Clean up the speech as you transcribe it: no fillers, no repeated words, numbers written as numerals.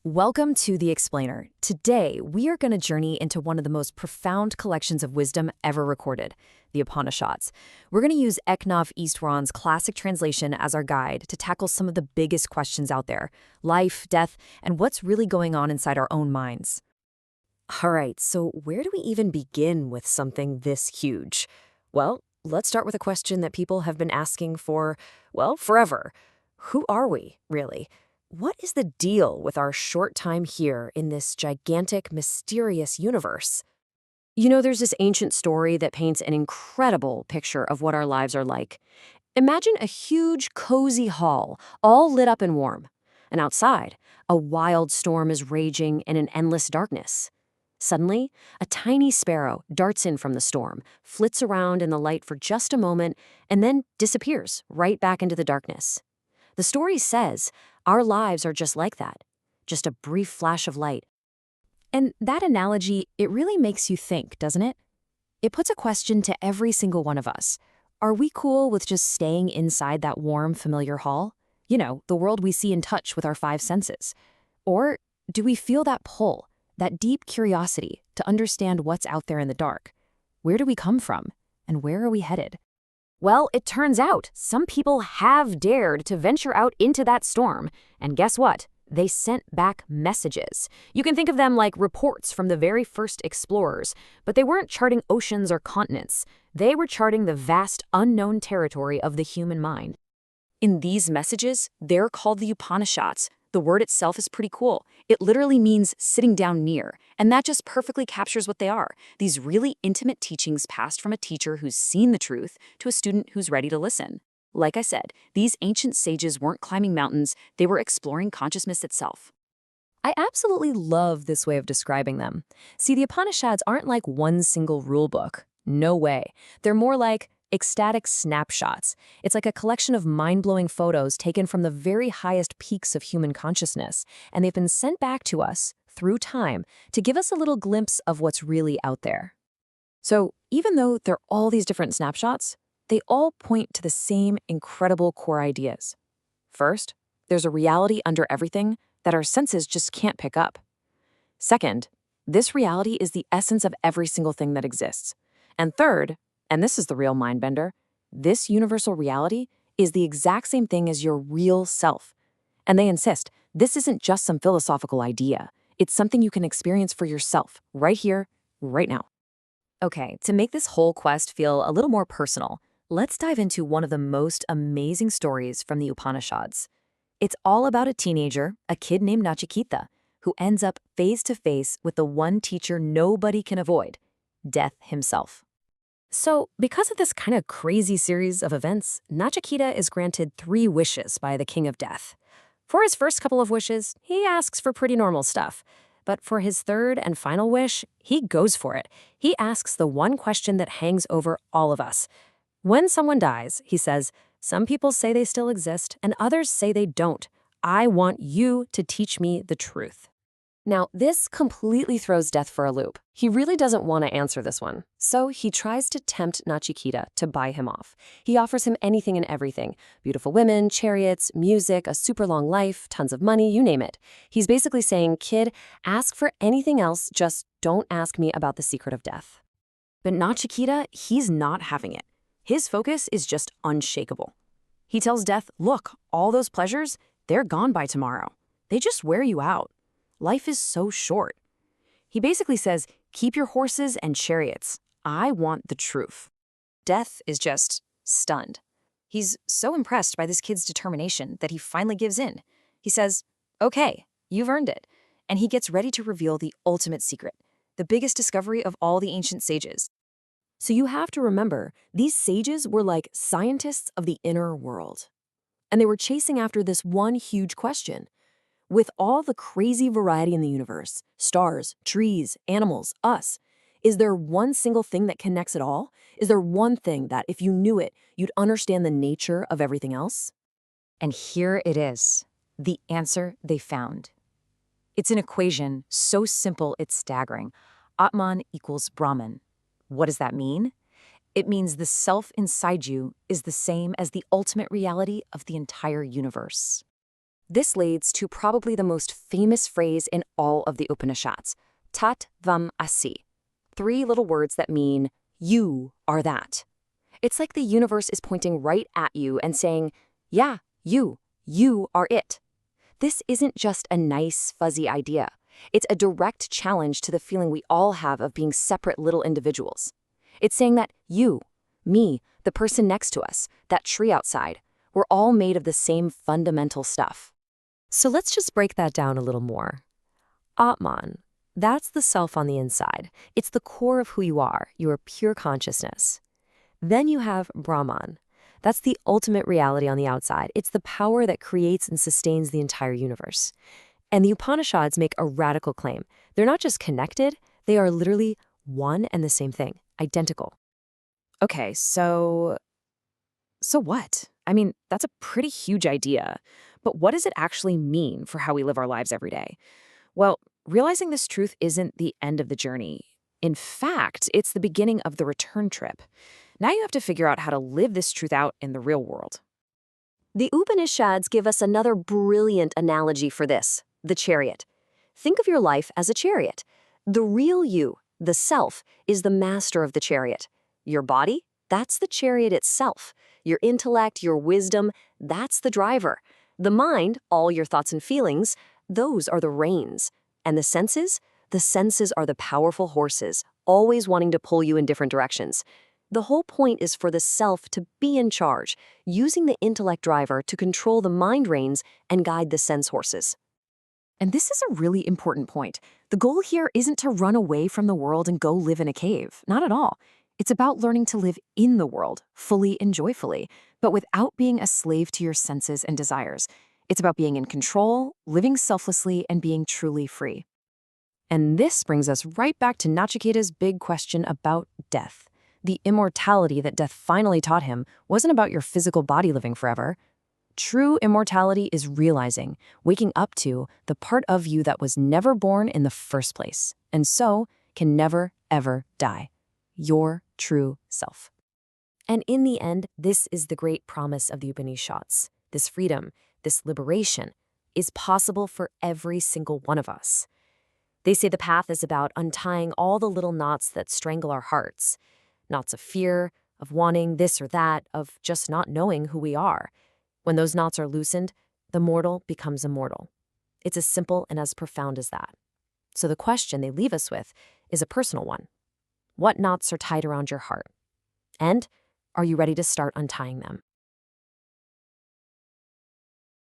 Welcome to The Explainer. Today, we are going to journey into one of the most profound collections of wisdom ever recorded, the Upanishads. We're going to use Eknath Easwaran's classic translation as our guide to tackle some of the biggest questions out there: life, death, and what's really going on inside our own minds. All right, so where do we even begin with something this huge? Well, let's start with a question that people have been asking for, well, forever. Who are we, really? What is the deal with our short time here in this gigantic, mysterious universe? There's this ancient story that paints an incredible picture of what our lives are like. Imagine a huge, cozy hall, all lit up and warm. And outside, a wild storm is raging in an endless darkness. Suddenly, a tiny sparrow darts in from the storm, flits around in the light for just a moment, and then disappears right back into the darkness. The story says our lives are just like that, just a brief flash of light. And that analogy, it really makes you think, doesn't it? It puts a question to every single one of us. Are we cool with just staying inside that warm, familiar hall? The world we see and touch with our five senses. Or do we feel that pull, that deep curiosity to understand what's out there in the dark? Where do we come from? And where are we headed? Well, it turns out some people have dared to venture out into that storm. And guess what? They sent back messages. You can think of them like reports from the very first explorers, but they weren't charting oceans or continents. They were charting the vast, unknown territory of the human mind. In these messages, they're called the Upanishads. The word itself is pretty cool. It literally means sitting down near, and that just perfectly captures what they are. These really intimate teachings passed from a teacher who's seen the truth to a student who's ready to listen. Like I said, these ancient sages weren't climbing mountains, they were exploring consciousness itself. I absolutely love this way of describing them. See, the Upanishads aren't like one single rule book. No way. They're more like ecstatic snapshots. It's like a collection of mind-blowing photos taken from the very highest peaks of human consciousness, and they've been sent back to us through time to give us a little glimpse of what's really out there. So even though they're all these different snapshots, they all point to the same incredible core ideas. First, there's a reality under everything that our senses just can't pick up. Second, this reality is the essence of every single thing that exists. And third, and this is the real mind-bender, this universal reality is the exact same thing as your real self. And they insist, this isn't just some philosophical idea. It's something you can experience for yourself, right here, right now. Okay, to make this whole quest feel a little more personal, let's dive into one of the most amazing stories from the Upanishads. It's all about a teenager, a kid named Nachiketa, who ends up face to face with the one teacher nobody can avoid, death himself. So, because of this kind of crazy series of events, Nachiketa is granted 3 wishes by the King of Death. For his first couple of wishes, he asks for pretty normal stuff. But for his third and final wish, he goes for it. He asks the one question that hangs over all of us. When someone dies, he says, some people say they still exist, and others say they don't. I want you to teach me the truth. Now, this completely throws Death for a loop. He really doesn't want to answer this one. So he tries to tempt Nachiketa to buy him off. He offers him anything and everything: beautiful women, chariots, music, a super long life, tons of money, you name it. He's basically saying, kid, ask for anything else, just don't ask me about the secret of death. But Nachiketa, he's not having it. His focus is just unshakable. He tells Death, look, all those pleasures, they're gone by tomorrow. They just wear you out. Life is so short. He basically says, keep your horses and chariots. I want the truth. Death is just stunned. He's so impressed by this kid's determination that he finally gives in. He says, okay, you've earned it. And he gets ready to reveal the ultimate secret, the biggest discovery of all the ancient sages. So you have to remember, these sages were like scientists of the inner world. And they were chasing after this one huge question. With all the crazy variety in the universe, stars, trees, animals, us, is there one single thing that connects it all? Is there one thing that, if you knew it, you'd understand the nature of everything else? And here it is, the answer they found. It's an equation so simple it's staggering. Atman equals Brahman. What does that mean? It means the self inside you is the same as the ultimate reality of the entire universe. This leads to probably the most famous phrase in all of the Upanishads, Tat Tvam Asi. 3 little words that mean, you are that. It's like the universe is pointing right at you and saying, yeah, you are it. This isn't just a nice, fuzzy idea. It's a direct challenge to the feeling we all have of being separate little individuals. It's saying that you, me, the person next to us, that tree outside, we're all made of the same fundamental stuff. So let's just break that down a little more. Atman, that's the self on the inside. It's the core of who you are, your pure consciousness. Then you have Brahman. That's the ultimate reality on the outside. It's the power that creates and sustains the entire universe. And the Upanishads make a radical claim. They're not just connected, they are literally one and the same thing, identical. Okay, so what? I mean, that's a pretty huge idea. But what does it actually mean for how we live our lives every day? Well, realizing this truth isn't the end of the journey. In fact, it's the beginning of the return trip. Now you have to figure out how to live this truth out in the real world. The Upanishads give us another brilliant analogy for this, the chariot. Think of your life as a chariot. The real you, the self, is the master of the chariot. Your body, that's the chariot itself. Your intellect, your wisdom, that's the driver. The mind, all your thoughts and feelings, those are the reins. And the senses? The senses are the powerful horses, always wanting to pull you in different directions. The whole point is for the self to be in charge, using the intellect driver to control the mind reins and guide the sense horses. And this is a really important point. The goal here isn't to run away from the world and go live in a cave. Not at all. It's about learning to live in the world, fully and joyfully, but without being a slave to your senses and desires. It's about being in control, living selflessly, and being truly free. And this brings us right back to Nachiketa's big question about death. The immortality that death finally taught him wasn't about your physical body living forever. True immortality is realizing, waking up to, the part of you that was never born in the first place, and so can never, ever die. Your true self. And in the end, this is the great promise of the Upanishads. This freedom, this liberation, is possible for every single one of us. They say the path is about untying all the little knots that strangle our hearts. Knots of fear, of wanting this or that, of just not knowing who we are. When those knots are loosened, the mortal becomes immortal. It's as simple and as profound as that. So the question they leave us with is a personal one. What knots are tied around your heart? And are you ready to start untying them?